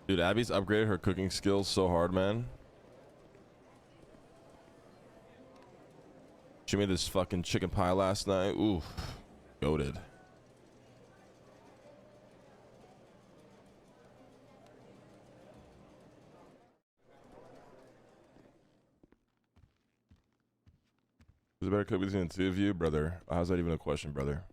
Dude, Abby's upgraded her cooking skills so hard, man. She made this fucking chicken pie last night. Ooh, goated. Who's a better cook between the two of you, brother? How's that even a question, brother?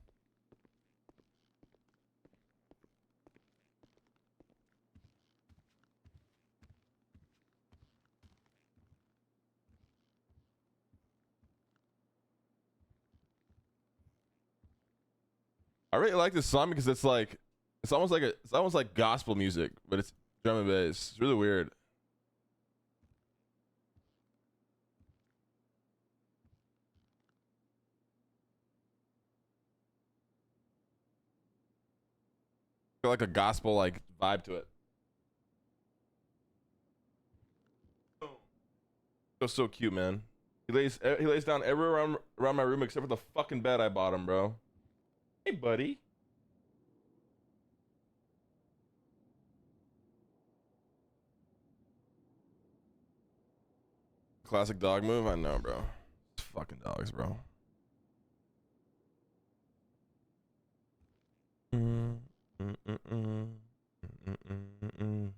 I really like this song because it's like, it's almost like gospel music, but it's drum and bass. It's really weird. Got like a gospel like vibe to it. Feels so cute, man. He lays down everywhere around my room except for the fucking bed I bought him, bro. Hey, buddy. Classic dog move. I know, bro. It's fucking dogs, bro. Mm, mm, mm, mm, mm, mm, mm.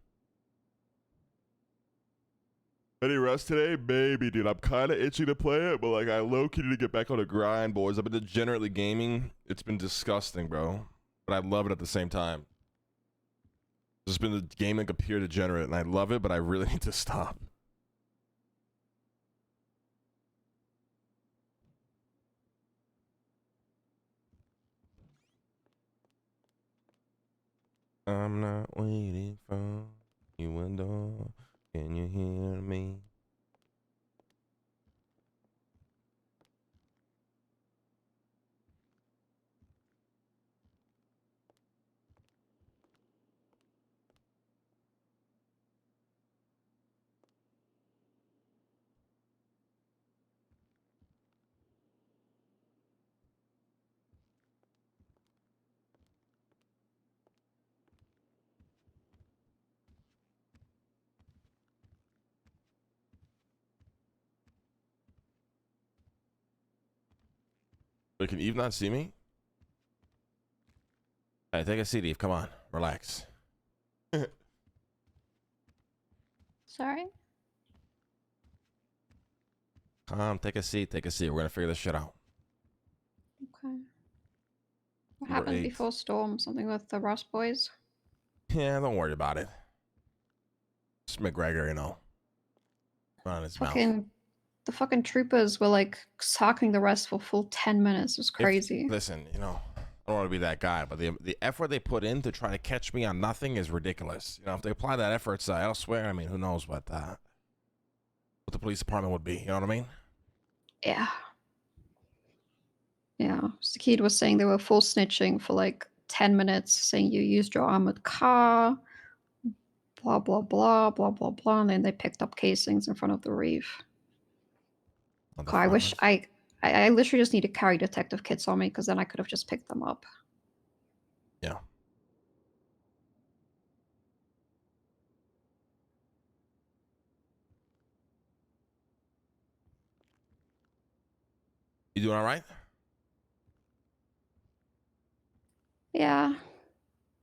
Any rest today? Maybe, dude. I'm kind of itching to play it, but like I low-key need to get back on a grind, boys. I've been degenerately gaming. It's been disgusting, bro. But I love it at the same time. It's been the gaming computer degenerate, and I love it, but I really need to stop. I'm not waiting for you and all. Can you hear me? Wait, can Eve not see me? Hey, take a seat, Eve. Come on, relax. Sorry? Come, take a seat. Take a seat. We're gonna figure this shit out. Okay. What Number happened 8. before Storm? Something with the Ross boys? Yeah, don't worry about it. It's McGregor, you know, on his mouth. The fucking troopers were like talking the rest for full 10 minutes. It was If crazy. listen, you know, I don't want to be that guy, but the effort they put in to try to catch me on nothing is ridiculous. You know, if they apply that effort elsewhere, I mean, who knows what the police department would be. You know what I mean? Yeah. Yeah. Sakid was saying they were full snitching for like 10 minutes, saying you used your armored car, blah, blah, blah, blah, blah, blah. And then they picked up casings in front of the reef. God, I wish I literally just need to carry detective kits on me because then I could have just picked them up. Yeah. You doing all right? Yeah.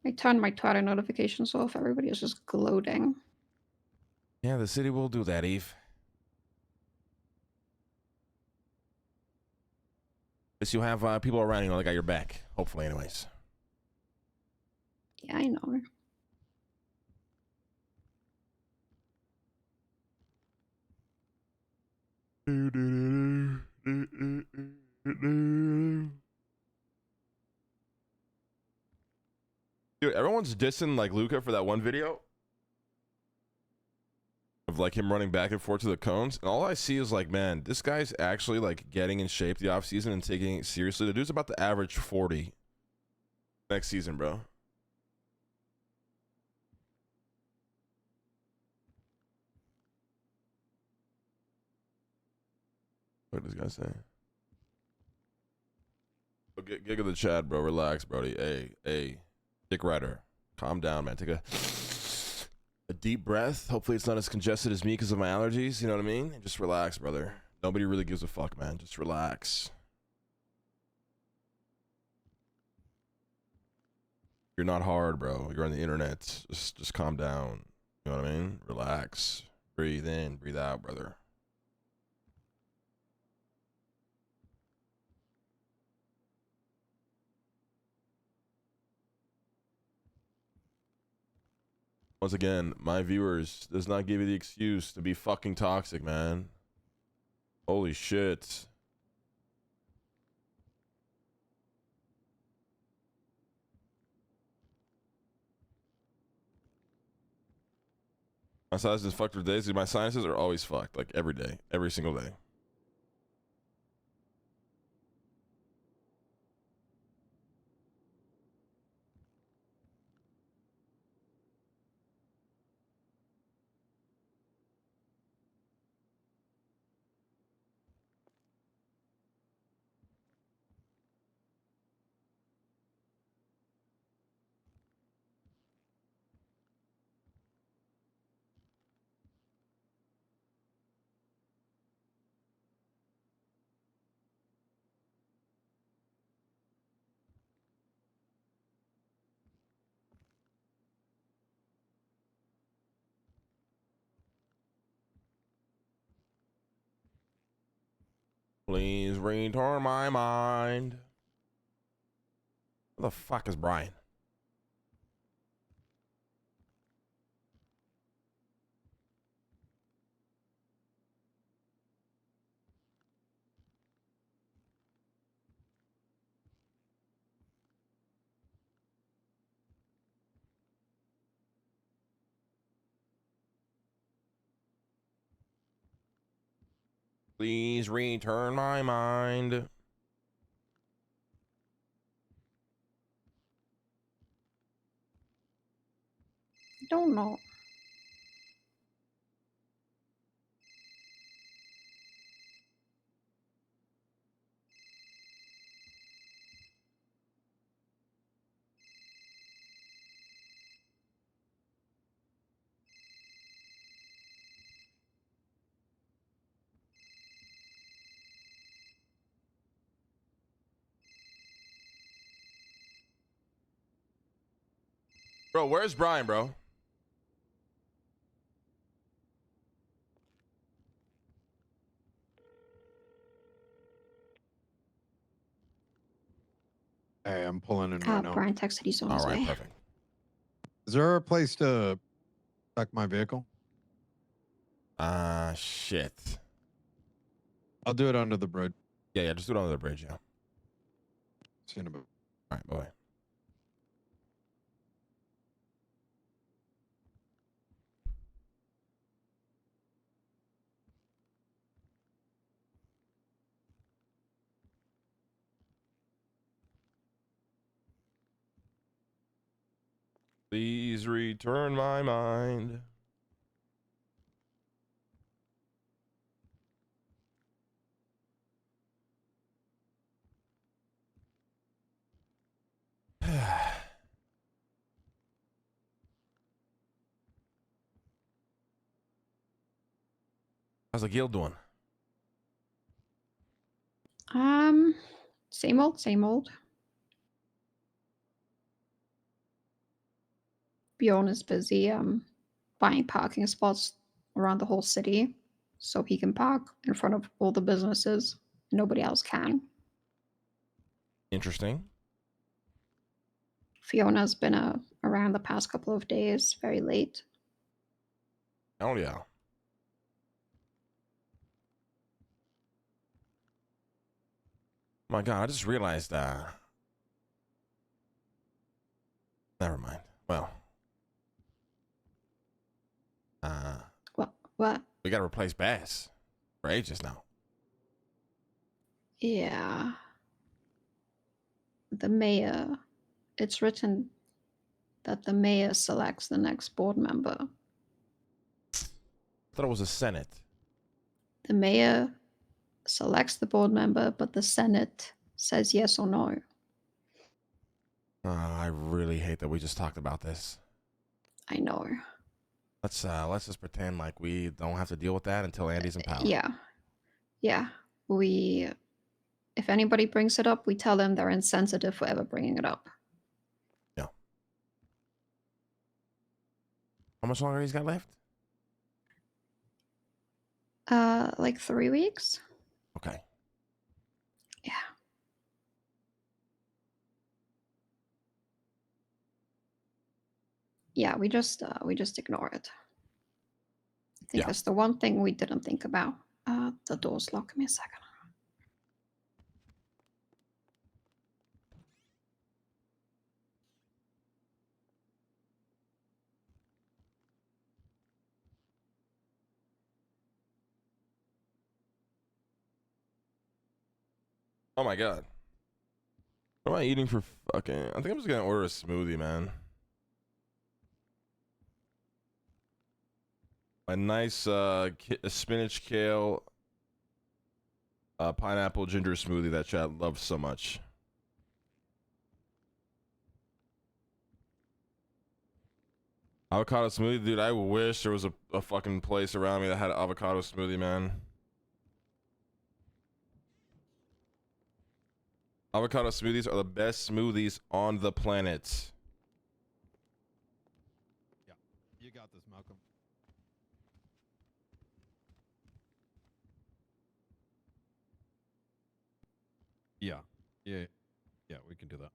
I turned my Twitter notifications off. Everybody is just gloating. Yeah, the city will do that, Eve. At least you have people around you know that got your back. Hopefully, anyways. Yeah, I know. Dude, everyone's dissing like Luca for that one video of like him running back and forth to the cones, and all I see is like, man, this guy's actually like getting in shape the off season and taking it seriously. The dude's about to average 40 next season, bro. What does this guy say? Gig of the Chad, bro. Relax, Brody. Hey, Dick Rider. Calm down, man. Take a deep breath. Hopefully it's not as congested as me because of my allergies. You know what I mean? Just relax, brother. Nobody really gives a fuck, man. Just relax. You're not hard, bro. You're on the internet. Just calm down. You know what I mean? Relax. Breathe in, breathe out, brother. Once again, my viewers does not give you the excuse to be fucking toxic, man. Holy shit. My sinuses is fucked for days. My sinuses are always fucked, like every day, every single day. Please return my mind. Where the fuck is Brian? Please return my mind. I don't know. Bro, where's Brian, bro? Hey, I'm pulling in right now. Brian texted he's on All his right, way. perfect. Is there a place to check my vehicle? Shit. I'll do it under the bridge. Yeah, just do it under the bridge, yeah. See you in a bit. All right, bye. Please return my mind. How's the guild doing? Same old, same old. Bjorn is busy buying parking spots around the whole city so he can park in front of all the businesses. Nobody else can. Interesting. Fiona's been around the past couple of days, very late. Oh, yeah. My God, I just realized, never mind. Well, What? we gotta replace Bass for ages now. Yeah. The mayor. It's written that the mayor selects the next board member. I thought it was a Senate. The mayor selects the board member, but the Senate says yes or no. I really hate that we just talked about this. I know. Let's just pretend like we don't have to deal with that until Andy's in power. Yeah. Yeah. If anybody brings it up, we tell them they're insensitive for ever bringing it up. Yeah. How much longer he's got left? Like 3 weeks? Okay. Yeah. Yeah, we just ignore it. I think Yeah. that's the one thing we didn't think about. The door's locked. Give me a second. Oh my god. What am I eating for fucking... I think I'm just gonna order a smoothie, man. A nice spinach, kale, pineapple, ginger smoothie that Chad loves so much. Avocado smoothie? Dude, I wish there was a fucking place around me that had an avocado smoothie, man. Avocado smoothies are the best smoothies on the planet. Yeah, you got this, Malcolm. Yeah, yeah, we can do that.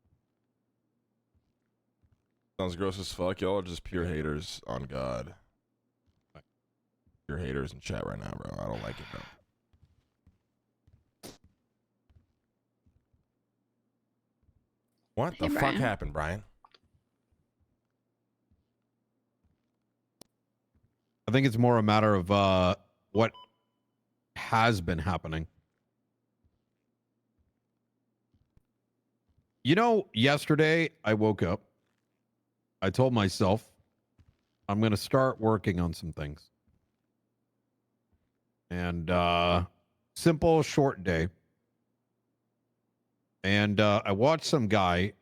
Sounds gross as fuck. Y'all are just pure haters on God. Right. Pure haters in chat right now, bro. I don't like it, bro. What Hey, the fuck Brian. happened, Brian? I think it's more a matter of what has been happening. You know, yesterday I woke up. I told myself I'm going to start working on some things. And simple, short day. And I watched some guy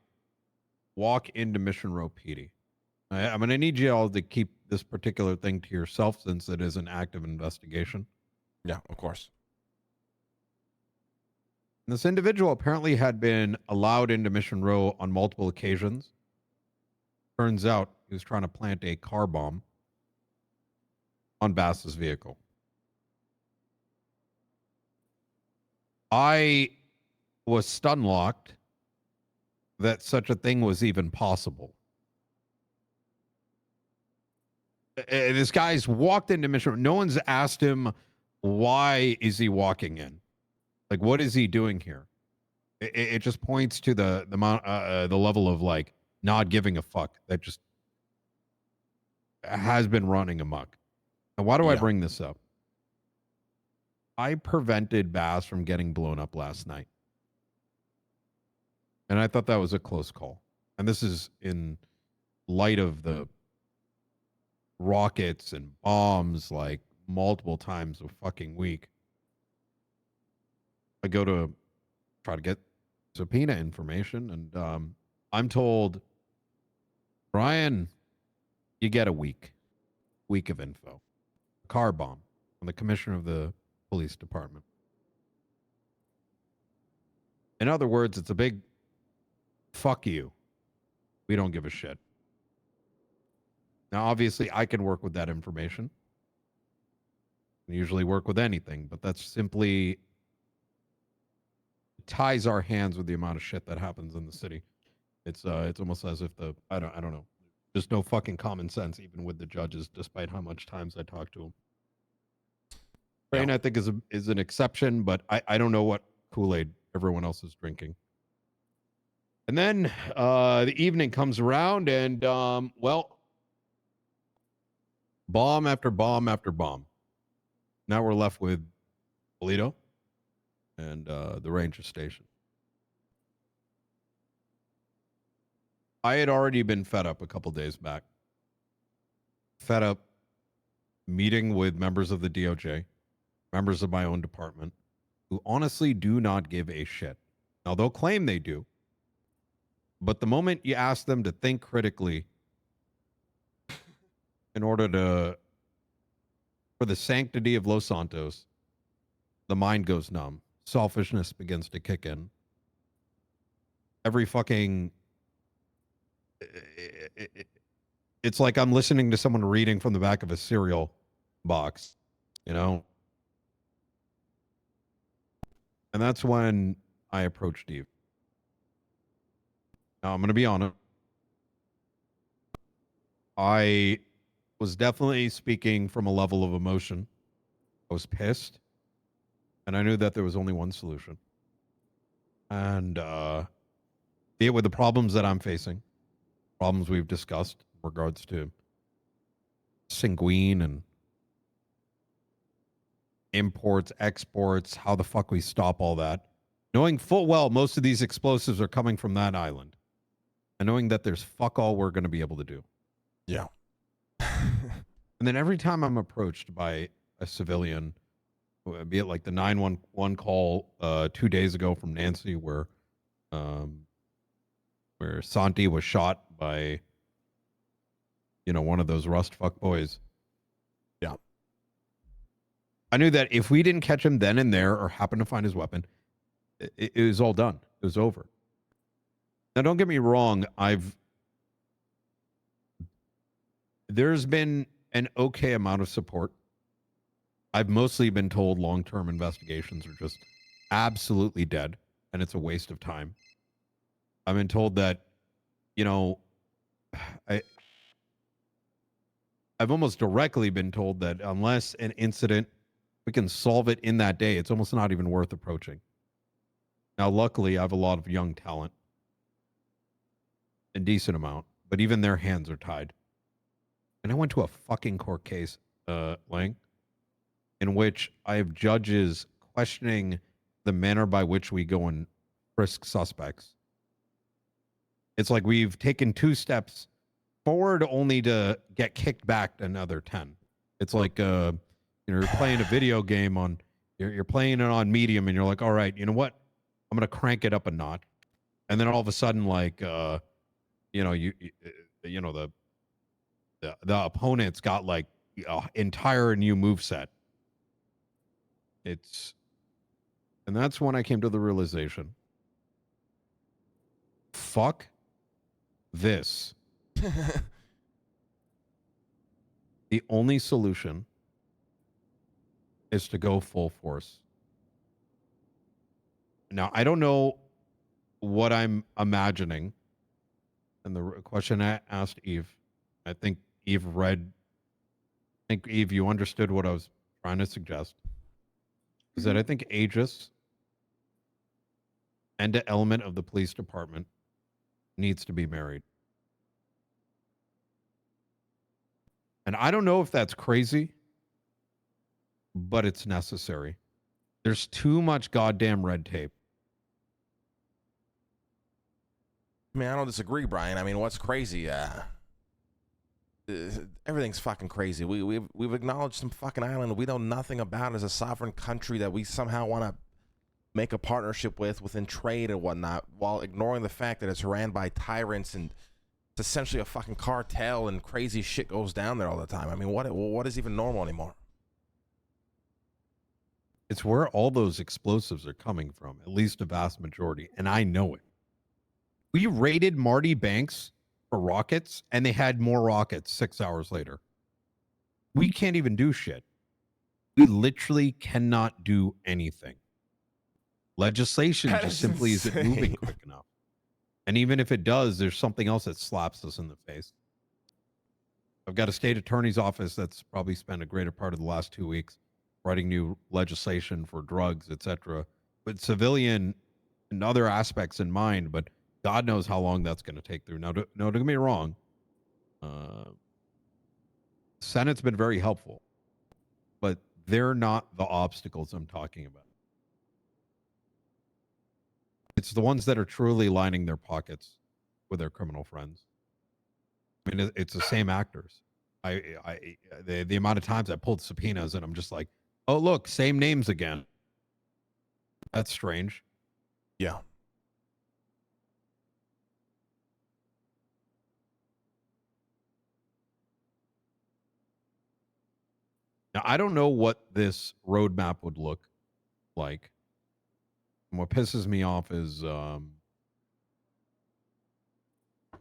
walk into Mission Row PD. I'm going to need you all to keep this particular thing to yourself since it is an active investigation. Yeah, of course. This individual apparently had been allowed into Mission Row on multiple occasions. Turns out he was trying to plant a car bomb on Bass's vehicle. I was stun-locked that such a thing was even possible. This guy's walked into Mission Row. No one's asked him, why is he walking in? Like, what is he doing here? It just points to the level of like not giving a fuck that just has been running amok. And why do I bring this up? I prevented Bass from getting blown up last night, and I thought that was a close call. And this is in light of the rockets and bombs like multiple times a fucking week. I go to try to get subpoena information, and I'm told, Brian, you get a week of info. Car bomb on the commissioner of the police department. In other words, it's a big fuck you. We don't give a shit. Now, obviously, I can work with that information. I usually work with anything, but that's simply ties our hands with the amount of shit that happens in the city. It's almost as if I don't know. Just no fucking common sense, even with the judges, despite how much times I talk to them. Brain, I think, is an exception, but I don't know what Kool-Aid everyone else is drinking. And then the evening comes around, and well, bomb after bomb after bomb. Now we're left with Toledo and the ranger station. I had already been fed up a couple days back. Fed up meeting with members of the DOJ, members of my own department, who honestly do not give a shit. Now, they'll claim they do, But the moment you ask them to think critically in order to, for the sanctity of Los Santos, the mind goes numb. Selfishness begins to kick in. Every fucking... It's like I'm listening to someone reading from the back of a cereal box, you know? And that's when I approached Eve. Now, I'm going to be honest. I was definitely speaking from a level of emotion. I was pissed. And I knew that there was only one solution. And be it with the problems that I'm facing, problems we've discussed in regards to sanguine and imports, exports, how the fuck we stop all that. Knowing full well most of these explosives are coming from that island. And knowing that there's fuck all we're going to be able to do. Yeah. And then every time I'm approached by a civilian, be it like the 911 call 2 days ago from Nancy where Santi was shot by, you know, one of those rust fuck boys. Yeah. I knew that if we didn't catch him then and there or happen to find his weapon, it was all done. It was over. Now, don't get me wrong. There's been an okay amount of support. I've mostly been told long-term investigations are just absolutely dead and it's a waste of time. I've been told that, you know, I've almost directly been told that unless an incident, we can solve it in that day, it's almost not even worth approaching. Now, luckily, I have a lot of young talent, a decent amount, but even their hands are tied. And I went to a fucking court case, Lang, in which I have judges questioning the manner by which we go and frisk suspects. It's like we've taken 2 steps forward only to get kicked back another 10. It's like, you're playing a video game on, you're playing it on medium and you're like, all right, you know what? I'm going to crank it up a notch. And then all of a sudden, like, the opponent's got like an entire new moveset. And that's when I came to the realization, fuck this. The only solution is to go full force. Now, I don't know what I'm imagining. And the question I asked Eve, I think Eve, you understood what I was trying to suggest. Is that I think Aegis and the element of the police department needs to be married. And I don't know if that's crazy, but it's necessary. There's too much goddamn red tape. I mean, I don't disagree, Brian. I mean, what's crazy? Everything's fucking crazy. We've acknowledged some fucking island we know nothing about as a sovereign country that we somehow want to make a partnership within trade and whatnot, while ignoring the fact that it's ran by tyrants and it's essentially a fucking cartel and crazy shit goes down there all the time. I mean, what is even normal anymore? It's where all those explosives are coming from, at least a vast majority, and I know it. We raided Marty Banks for rockets, and they had more rockets 6 hours later. We can't even do shit. We literally cannot do anything. Legislation That just is simply isn't moving insane. quick enough. And even if it does, there's something else that slaps us in the face. I've got a state attorney's office that's probably spent a greater part of the last 2 weeks writing new legislation for drugs, etc., with civilian and other aspects in mind, but God knows how long that's going to take through. Now, don't get me wrong. Senate's been very helpful, but they're not the obstacles I'm talking about. It's the ones that are truly lining their pockets with their criminal friends. I mean, it's the same actors. The amount of times I pulled subpoenas and I'm just like, oh, look, same names again. That's strange. Yeah. Now, I don't know what this roadmap would look like. And what pisses me off is I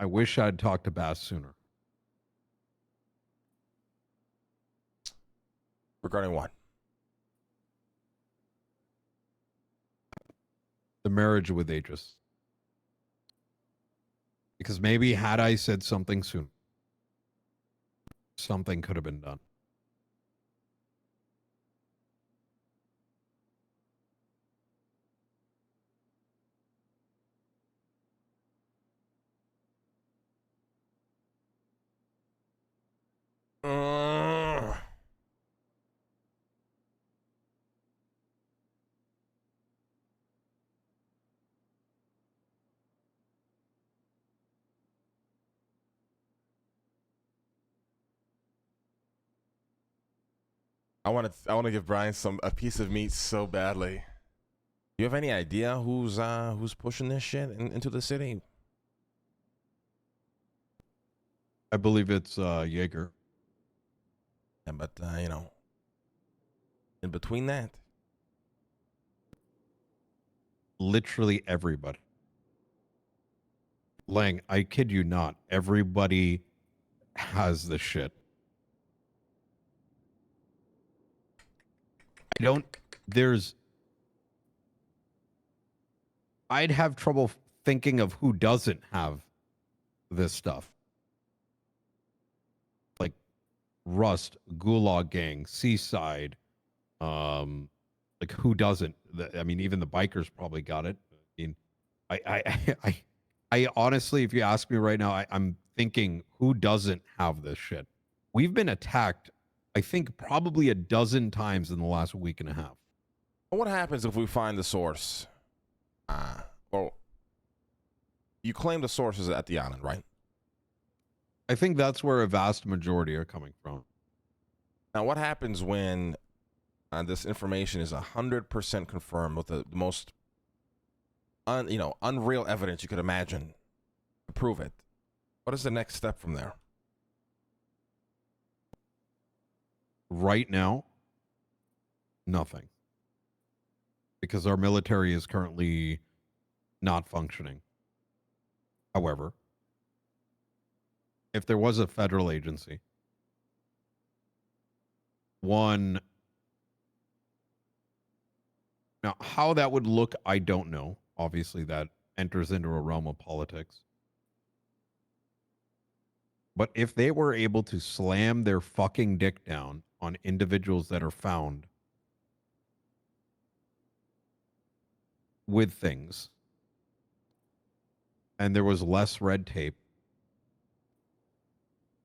wish I'd talked to Bass sooner. Regarding what? The marriage with Aegis. Because maybe had I said something soon, something could have been done. I want to give Brian a piece of meat so badly. You have any idea who's pushing this shit into the city? I believe it's Jaeger. Yeah, but you know, in between that, Literally everybody. Lang, I kid you not. Everybody has the shit. I'd have trouble thinking of who doesn't have this stuff. Like Rust, Gulag Gang, Seaside, like who doesn't? I mean, even the bikers probably got it. I mean, I honestly, if you ask me right now, I'm thinking who doesn't have this shit. We've been attacked, I think, probably a dozen times in the last week and a half. what happens if we find the source? Well, you claim the source is at the island, right? I think that's where a vast majority are coming from. Now, what happens when this information is 100% confirmed with the most, unreal evidence you could imagine to prove it? What is the next step from there? Right now, nothing. Because our military is currently not functioning. However, if there was a federal agency, now how that would look, I don't know. Obviously, that enters into a realm of politics. But if they were able to slam their fucking dick down on individuals that are found with things, and there was less red tape,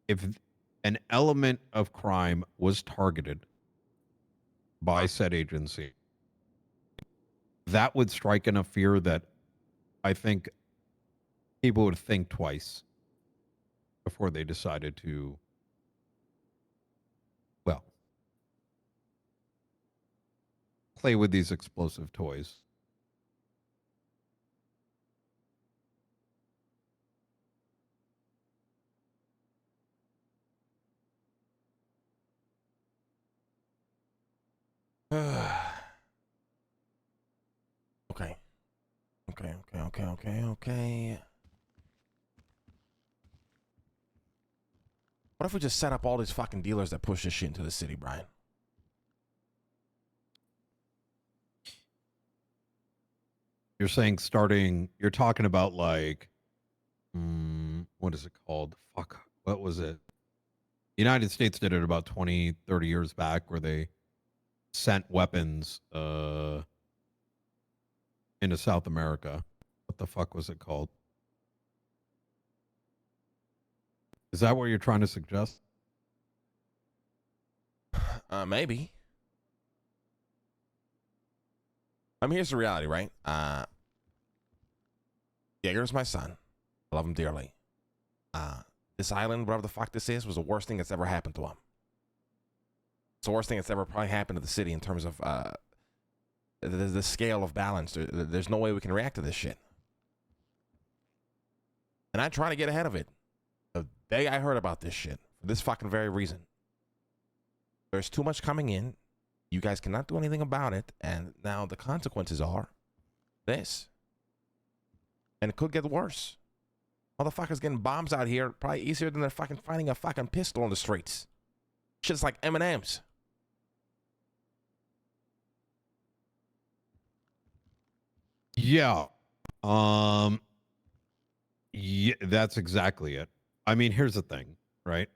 if an element of crime was targeted by said agency, that would strike enough fear that I think people would think twice before they decided to, well, play with these explosive toys. Okay. Okay. What if we just set up all these fucking dealers that push this shit into the city, Brian? You're saying you're talking about like, what is it called? Fuck, what was it? The United States did it about 20, 30 years back where they sent weapons into South America. What the fuck was it called? Is that what you're trying to suggest? Maybe. I mean, here's the reality, right? Jaeger's my son. I love him dearly. This island, whatever the fuck this is, was the worst thing that's ever happened to him. It's the worst thing that's ever probably happened to the city in terms of the scale of balance. There's no way we can react to this shit. And I try to get ahead of it. The day I heard about this shit, for this fucking very reason. There's too much coming in. You guys cannot do anything about it. And now the consequences are this. And it could get worse. Motherfuckers getting bombs out here probably easier than they're fucking finding a fucking pistol on the streets. Shit's like M&M's. Yeah. Yeah, that's exactly it. I mean, here's the thing, right?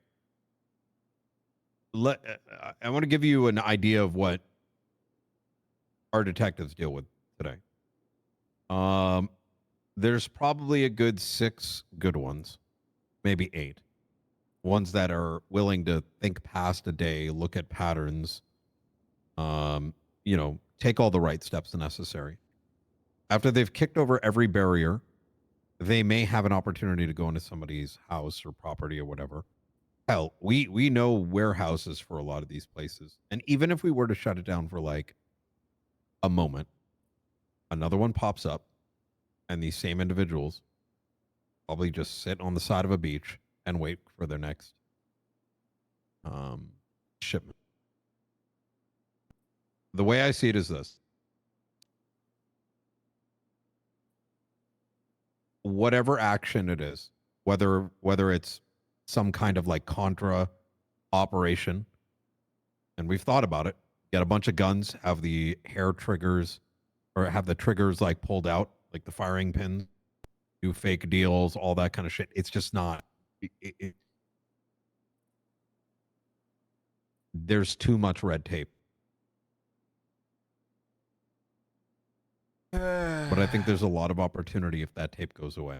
I want to give you an idea of what our detectives deal with today. There's probably a good 6 good ones, maybe 8. Ones that are willing to think past a day, look at patterns, take all the right steps necessary. After they've kicked over every barrier, they may have an opportunity to go into somebody's house or property or whatever. Hell, we know warehouses for a lot of these places. And even if we were to shut it down for like a moment, another one pops up and these same individuals probably just sit on the side of a beach and wait for their next shipment. The way I see it is this. Whatever action it is, whether it's some kind of like contra operation, and we've thought about it, get a bunch of guns, have the hair triggers or have the triggers like pulled out, like the firing pins, do fake deals, all that kind of shit. It's just not. There's too much red tape. But I think there's a lot of opportunity if that tape goes away.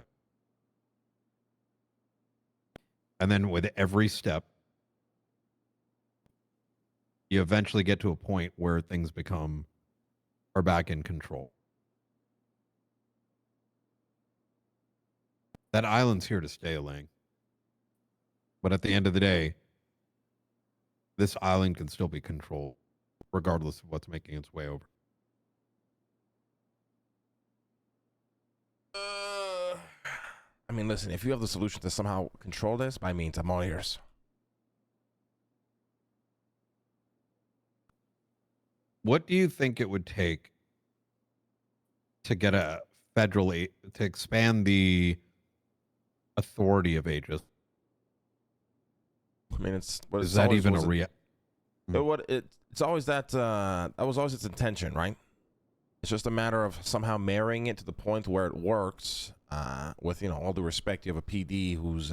And then with every step, you eventually get to a point where things are back in control. That island's here to stay, Lang. But at the end of the day, this island can still be controlled, regardless of what's making its way over. I mean, listen, if you have the solution to somehow control this, by means, I'm all ears. What do you think it would take to get to expand the authority of Aegis? I mean, it's is that even a real? It's always that was always its intention, right? It's just a matter of somehow marrying it to the point where it works. With all due respect, you have a PD who's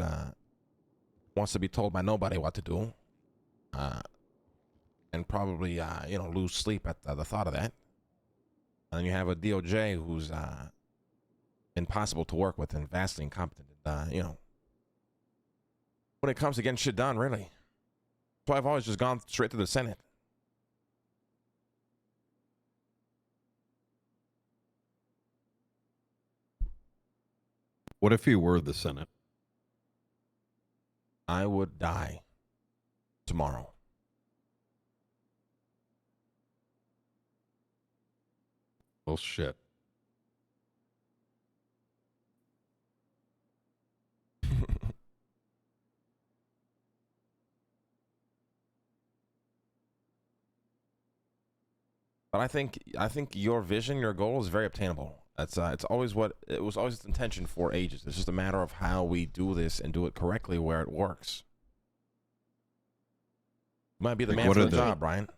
wants to be told by nobody what to do, and probably lose sleep at the thought of that. And then you have a DOJ who's impossible to work with and vastly incompetent. When it comes to getting shit done, really. So I've always just gone straight to the Senate. What if you were the Senate? I would die tomorrow. Well, shit. But I think your vision, your goal is very obtainable. That's it was always its intention for ages. It's just a matter of how we do this and do it correctly where it works. You might be the man for the job, Brian.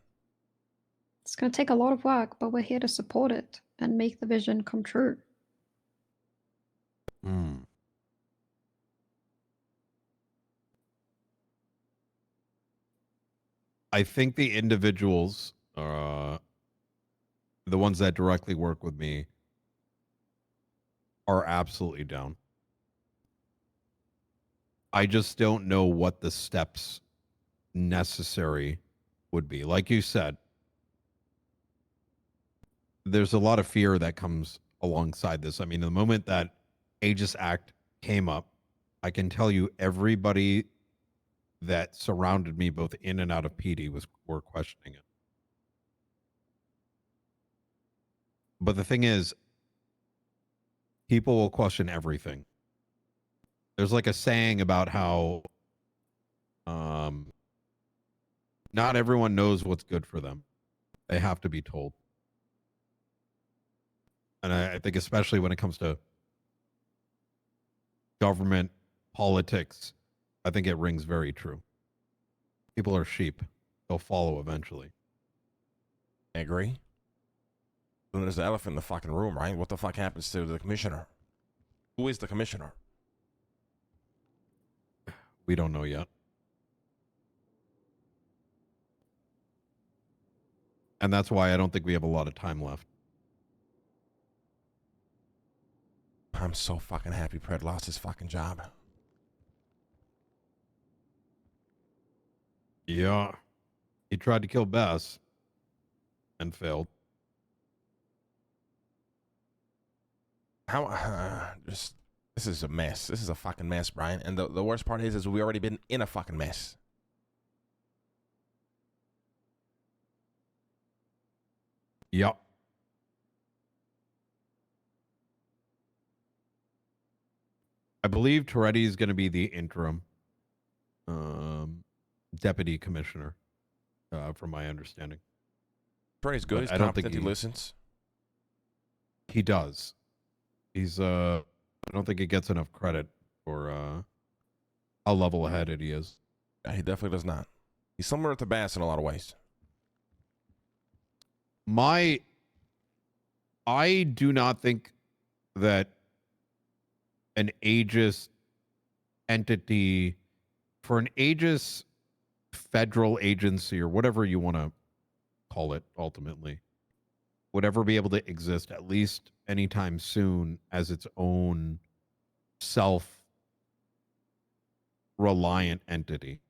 It's going to take a lot of work, but we're here to support it and make the vision come true. I think the individuals, the ones that directly work with me, are absolutely down. I just don't know what the steps necessary would be. Like you said, there's a lot of fear that comes alongside this. I mean, the moment that Aegis Act came up, I can tell you everybody that surrounded me, both in and out of PD, were questioning it. But the thing is, people will question everything. There's like a saying about how Not everyone knows what's good for them. They have to be told. And I think especially when it comes to government, politics, I think it rings very true. People are sheep. They'll follow eventually. I agree. Then there's the elephant in the fucking room, right? What the fuck happens to the commissioner? Who is the commissioner? We don't know yet. And that's why I don't think we have a lot of time left. I'm so fucking happy Pred lost his fucking job. Yeah. He tried to kill Bess and failed. How just this is a mess. This is a fucking mess, Brian. And the worst part is we already been in a fucking mess. Yep. I believe Toretti is going to be the interim deputy commissioner, from my understanding. Pretty's good. But He's I don't think competent. He listens. He does. He's I don't think he gets enough credit for how level-headed he is. Yeah, he definitely does not. He's similar to Bass in a lot of ways. I do not think that an aegis entity, for an aegis federal agency or whatever you want to call it ultimately, would ever be able to exist, at least anytime soon, as its own self-reliant entity.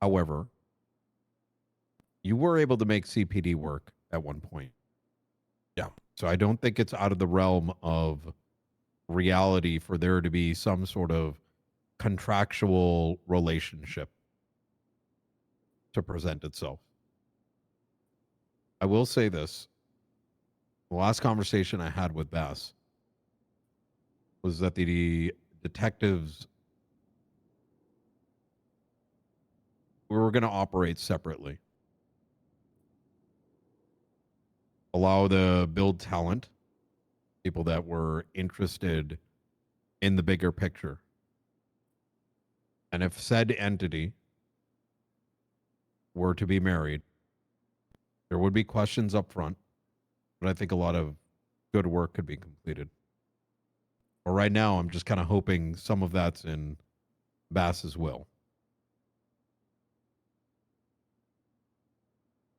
However, you were able to make CPD work at one point. Yeah. So I don't think it's out of the realm of reality for there to be some sort of contractual relationship to present itself. I will say this. The last conversation I had with Bass was that the detectives were going to operate separately. Allow the build talent, people that were interested in the bigger picture. And if said entity were to be married, there would be questions up front, but I think a lot of good work could be completed. But right now, I'm just kind of hoping some of that's in Bass's will.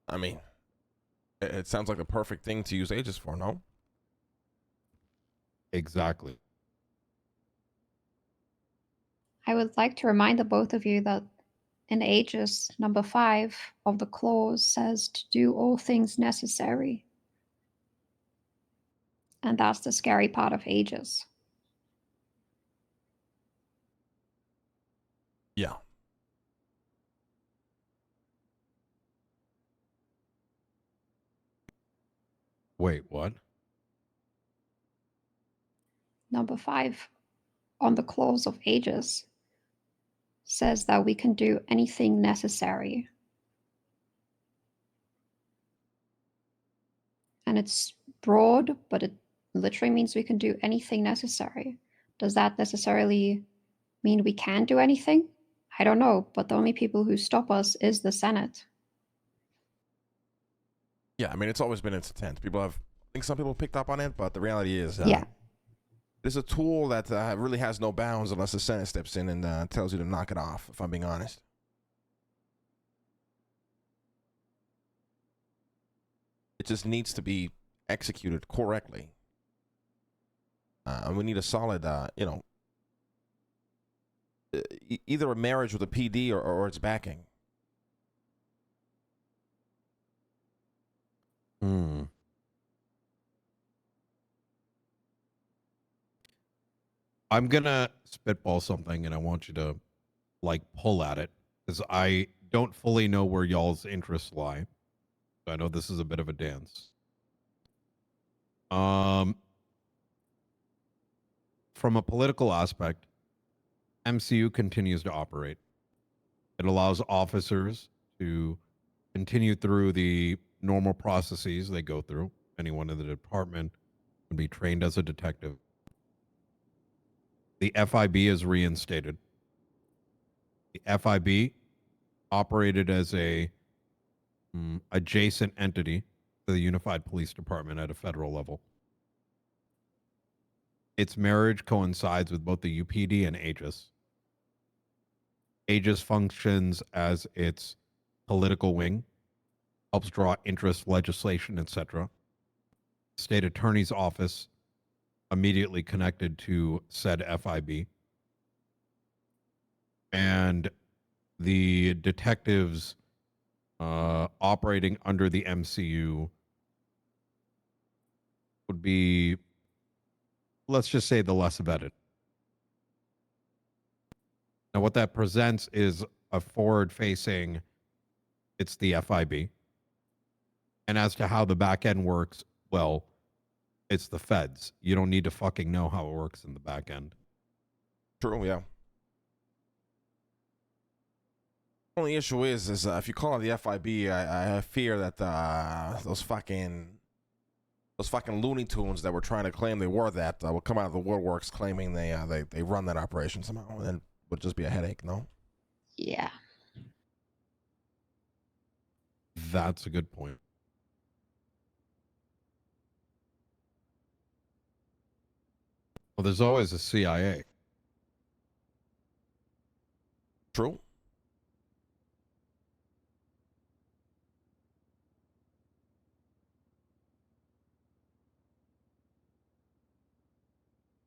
I mean, it sounds like the perfect thing to use Aegis for, no? Exactly. I would like to remind the both of you that in Aegis number 5 of the clause says to do all things necessary. And that's the scary part of Aegis. Yeah. Wait, what? Number 5 on the clause of Aegis says that we can do anything necessary. And it's broad, but it literally means we can do anything necessary. Does that necessarily mean we can do anything? I don't know, but the only people who stop us is the Senate. Yeah, I mean, it's always been its intent. I think some people picked up on it, but the reality is, Yeah. It's a tool that really has no bounds unless the Senate steps in and tells you to knock it off, if I'm being honest. It just needs to be executed correctly. And we need a solid, either a marriage with a PD or its backing. I'm going to spitball something and I want you to pull at it because I don't fully know where y'all's interests lie. I know this is a bit of a dance. From a political aspect, MCU continues to operate. It allows officers to continue through the normal processes they go through. Anyone in the department can be trained as a detective. The FIB is reinstated. The FIB operated as a adjacent entity to the Unified Police Department at a federal level. Its marriage coincides with both the UPD and Aegis. Aegis functions as its political wing, helps draw interest, legislation, etc. State Attorney's Office immediately connected to said FIB. And the detectives operating under the MCU would be, let's just say, the less vetted. Now, what that presents is a forward-facing, it's the FIB. And as to how the back end works, well, it's the feds. You don't need to fucking know how it works in the back end. True, yeah. Only issue is if you call it the FIB, I fear that those fucking Looney Tunes that were trying to claim they were that will come out of the woodworks claiming they run that operation somehow, and then would just be a headache. No. Yeah. That's a good point. Well, there's always a CIA. True.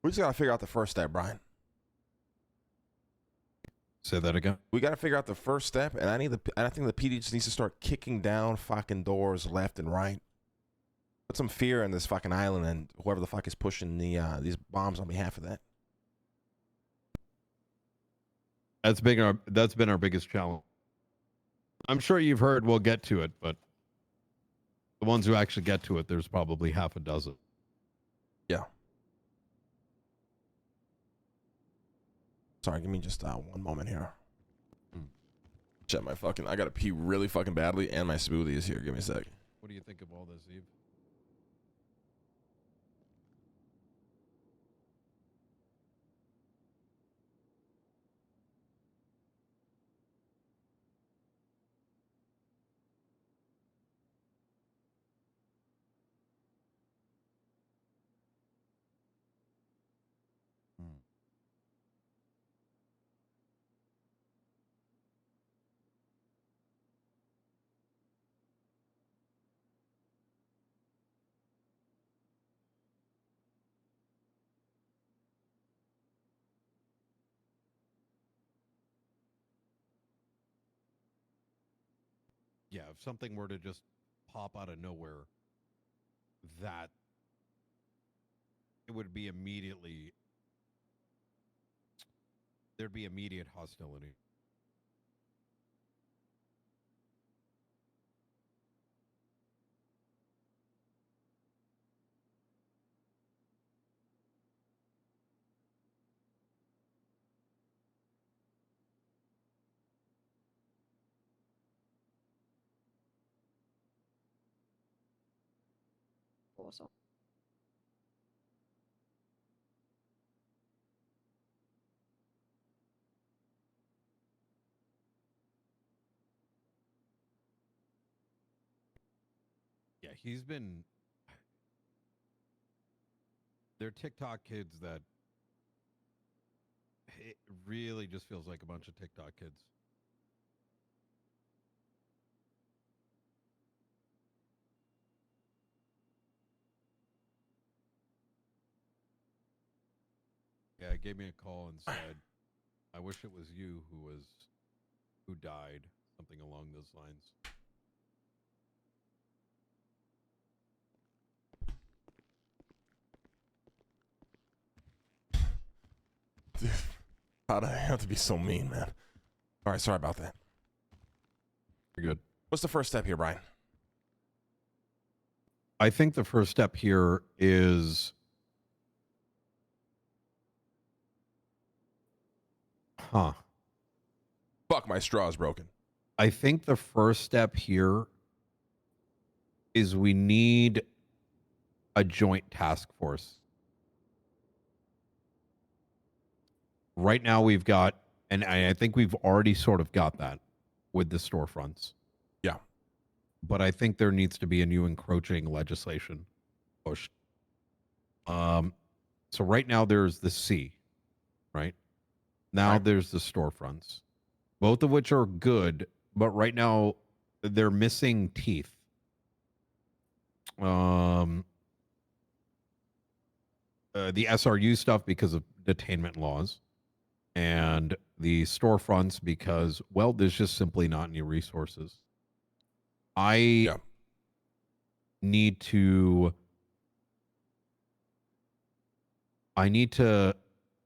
We just gotta figure out the first step, Brian. Say that again. We gotta figure out the first step, and I think the PD just needs to start kicking down fucking doors left and right. Put some fear in this fucking island, and whoever the fuck is pushing these bombs on behalf of that. That's been our biggest challenge. I'm sure you've heard we'll get to it, but the ones who actually get to it, there's probably half a dozen. Yeah. Sorry, give me just one moment here. Check my fucking. I gotta pee really fucking badly, and my smoothie is here. Give me a sec. What do you think of all this, Eve? Yeah, if something were to just pop out of nowhere, that it would be immediately, there'd be immediate hostility. Awesome. Yeah, he's been. They're TikTok kids that. It really just feels like a bunch of TikTok kids. Yeah, he gave me a call and said, "I wish it was you who died," something along those lines. Dude, how'd I have to be so mean, man? All right, sorry about that. You're good. What's the first step here, Brian? I think the first step here is, Fuck, my straw's broken. I think the first step here is we need a joint task force. Right now we've got, and I think we've already sort of got that with the storefronts. Yeah. But I think there needs to be a new encroaching legislation pushed. So right now there's the C, right? Now Right. there's the storefronts, both of which are good, but right now they're missing teeth. The SRU stuff because of detainment laws, and the storefronts because, well, there's just simply not any resources. I Yeah. need to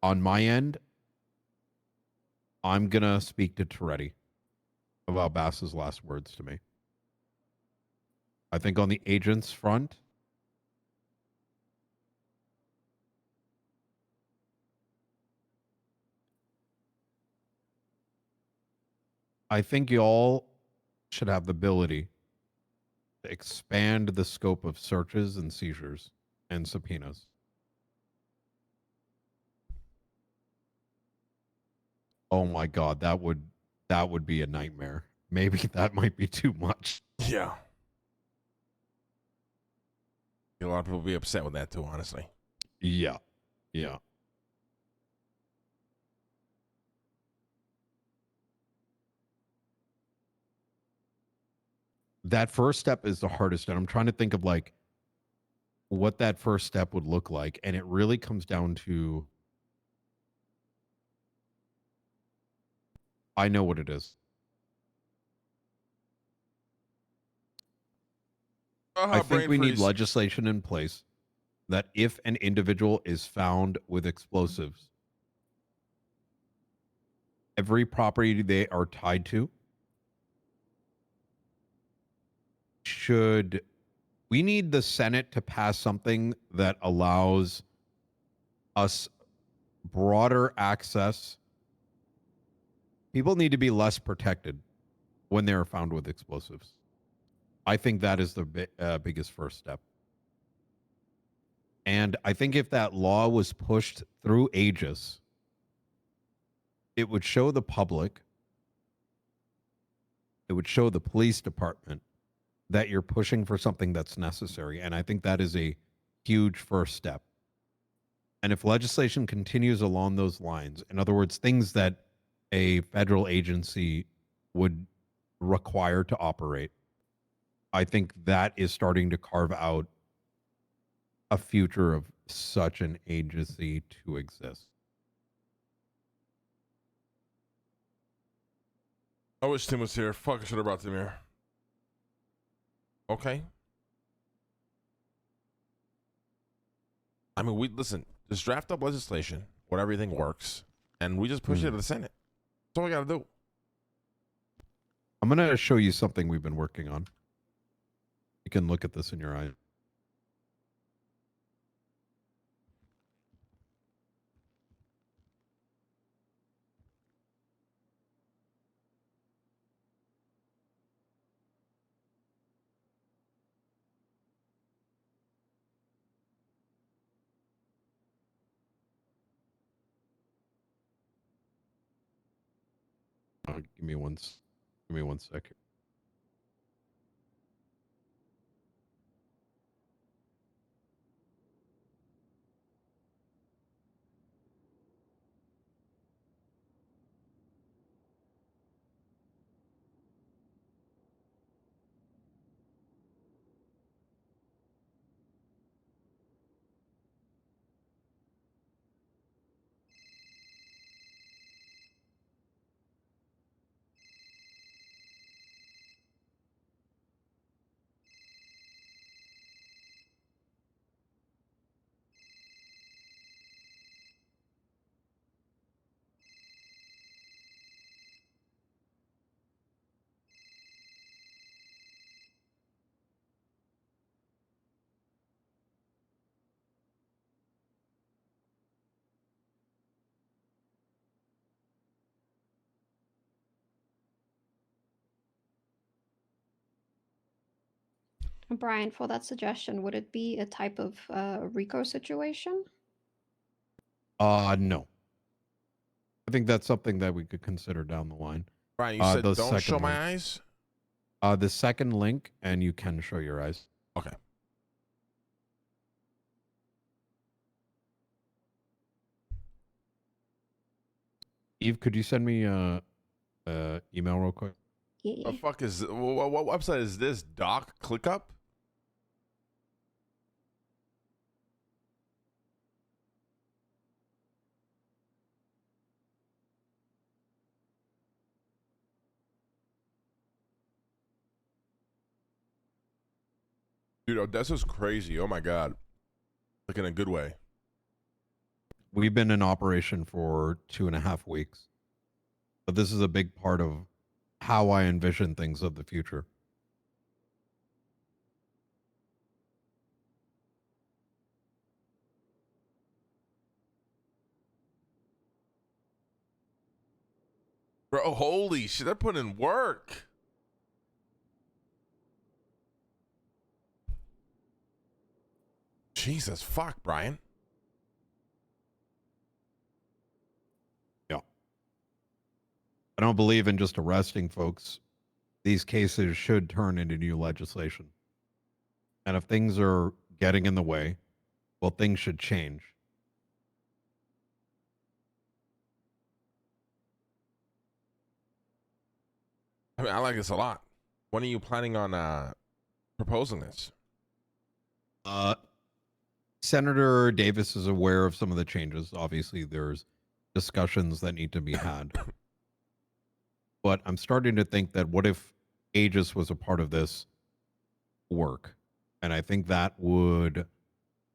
on my end, I'm gonna speak to Toretti about Bass's last words to me. I think on the agents front, I think y'all should have the ability to expand the scope of searches and seizures and subpoenas. Oh my god, that would be a nightmare. Maybe that might be too much. Yeah. A lot of people will be upset with that too, honestly. Yeah. Yeah. That first step is the hardest, and I'm trying to think of like what that first step would look like, and it really comes down to I know what it is. I think Brain we need freeze. legislation in place that if an individual is found with explosives, every property they are tied to should we need the Senate to pass something that allows us broader access. People need to be less protected when they are found with explosives. I think that is the biggest first step. And I think if that law was pushed through Aegis, it would show the public, it would show the police department that you're pushing for something that's necessary. And I think that is a huge first step. And if legislation continues along those lines, in other words, things that a federal agency would require to operate, I think that is starting to carve out a future of such an agency to exist. I wish Tim was here. Fuck, I should have brought Tim here. Okay. I mean, we listen. Just draft up legislation where everything works, and we just push it to the Senate. That's all we gotta do. I'm going to show you something we've been working on. You can look at this in your eye. Give me one second. Brian, for that suggestion, would it be a type of RICO situation? No. I think that's something that we could consider down the line. Brian, you said The don't show second my link. eyes? The second link, and you can show your eyes. Okay. Eve, could you send me email real quick? Yeah. The fuck is what website is this? Doc ClickUp? Dude, Odessa's crazy. Oh my god. Like in a good way. We've been in operation for 2.5 weeks, but this is a big part of how I envision things of the future. Bro, holy shit, they're putting in work. Jesus fuck, Brian. Yeah. I don't believe in just arresting folks. These cases should turn into new legislation. And if things are getting in the way, well, things should change. I mean, I like this a lot. When are you planning on proposing this? Senator Davis is aware of some of the changes. Obviously, there's discussions that need to be had. But I'm starting to think that what if Aegis was a part of this work? And I think that would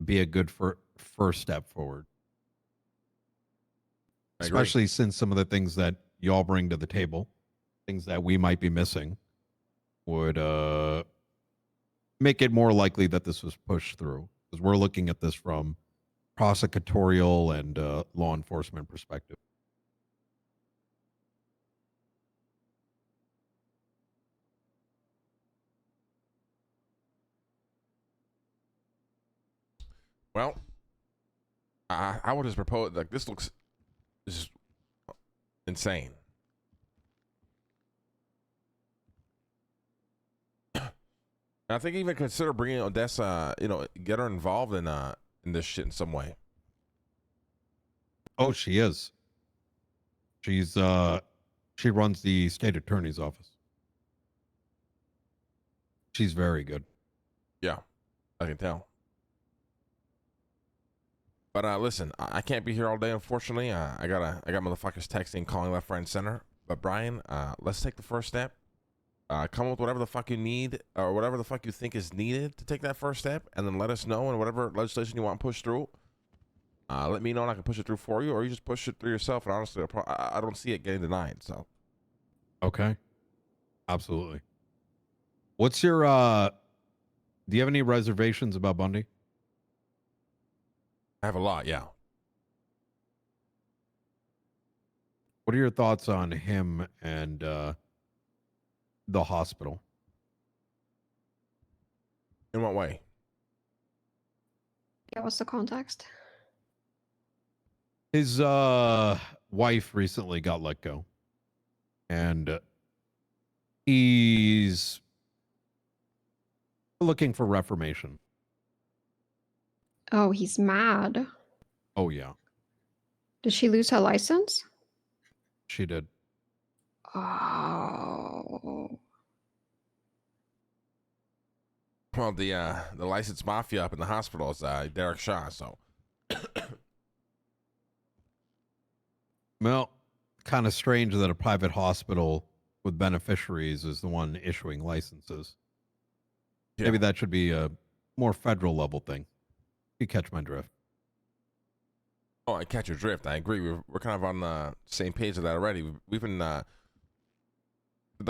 be a good first step forward. I agree. Especially since some of the things that y'all bring to the table, things that we might be missing, would make it more likely that this was pushed through. Because we're looking at this from prosecutorial and law enforcement perspective. Well, I would just propose, like, this looks just insane. And I think even consider bringing Odessa, get her involved in this shit in some way. Oh, she is. She's she runs the state attorney's office. She's very good. Yeah, I can tell. But listen, I can't be here all day, unfortunately. I got motherfuckers texting, calling left, right, and center. But Brian, let's take the first step. Come up with whatever the fuck you need, or whatever the fuck you think is needed to take that first step, and then let us know, and whatever legislation you want pushed through, let me know, and I can push it through for you, or you just push it through yourself. And honestly, I don't see it getting denied. So, okay, absolutely. What's your do you have any reservations about Bundy? I have a lot. Yeah. What are your thoughts on him and the hospital? In what way? Yeah, what's the context? His wife recently got let go, and he's looking for reformation. Oh, he's mad. Oh yeah, Did she lose her license? she did. Oh. Well, the licensed mafia up in the hospital is Derek Shaw. So, Well, kind of strange that a private hospital with beneficiaries is the one issuing licenses. yeah. Maybe that should be a more federal level thing. You catch my drift. Oh, I catch your drift. I agree. We're kind of on the same page of that already. We've been the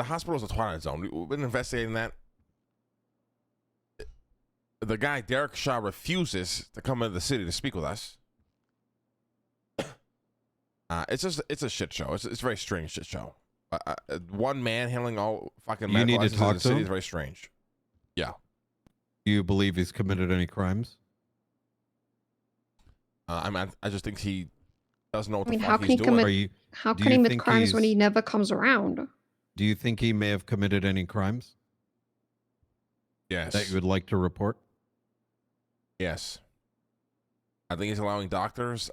hospital's a Twilight Zone. We've been investigating that. The guy Derek Shaw refuses to come into the city to speak with us. It's a shit show. It's a very strange shit show. One man handling all fucking You medical need to licenses in talk the to city him? is very strange. Yeah. Do you believe he's committed any crimes? I just think he doesn't know what I mean, the how fuck can he's he doing. Are you? How Do can you he commit think crimes when he he's- never comes around? Do you think he may have committed any crimes that Yes. you would like to report? Yes. I think he's allowing doctors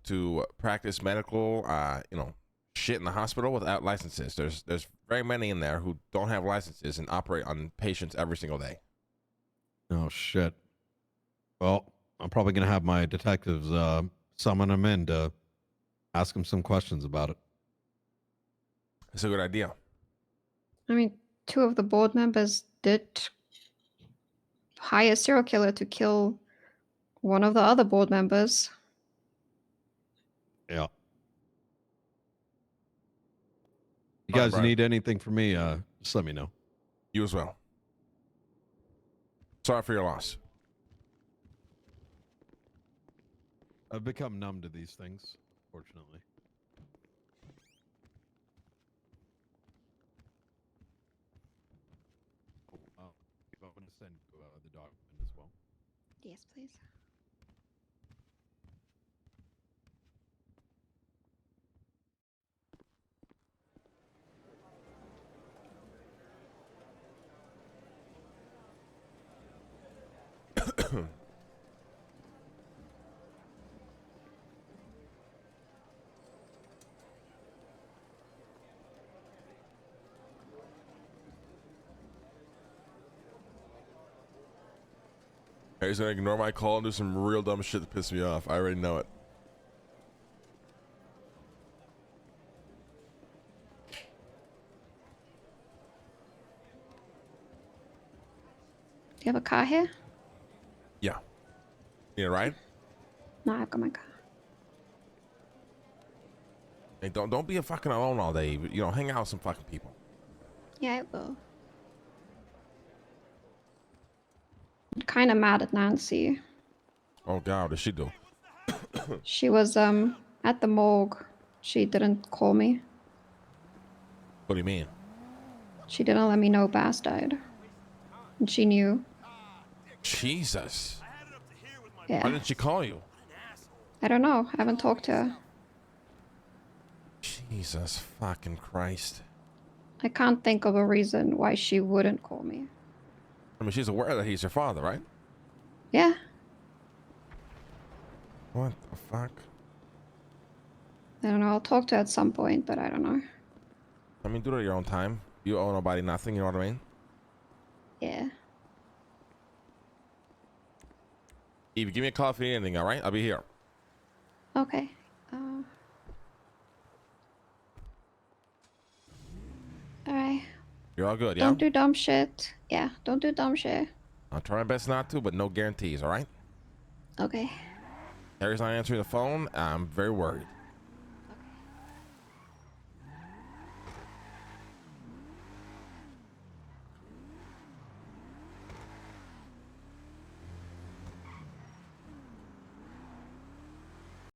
to practice medical, shit in the hospital without licenses. There's very many in there who don't have licenses and operate on patients every single day. Oh shit. Well, I'm probably gonna have my detectives summon him in to ask him some questions about it. It's a good idea. I mean, 2 of the board members did hire a serial killer to kill one of the other board members. Yeah. You All right, guys Brian. need anything from me? Just let me know. You as well. Sorry for your loss. I've become numb to these things, fortunately. Oh, I'm going to send you the document as well. Yes, please. Hey, he's gonna ignore my call and do some real dumb shit to piss me off. I already know it. Do you have a car here? Yeah. Need a ride? No, I've got my car. Hey, don't be a fucking alone all day. Hang out with some fucking people. Yeah, I will. I'm kind of mad at Nancy. Oh God, what did she do? She was at the morgue. She didn't call me. What do you mean? She didn't let me know Bass died. And she knew. Jesus. Yeah. Why didn't she call you? I don't know. I haven't talked to her. Jesus fucking Christ. I can't think of a reason why she wouldn't call me. I mean, she's aware that he's your father, right? Yeah. What the fuck? I don't know. I'll talk to her at some point, but I don't know. I mean, do it at your own time. You owe nobody nothing, you know what I mean? Yeah. Eve, give me a call if you need anything, alright? I'll be here. Okay. Alright. You're all good, yeah? Don't do dumb shit. Yeah, don't do dumb shit. I'll try my best not to, but no guarantees, alright? Okay. Harry's not answering the phone. I'm very worried.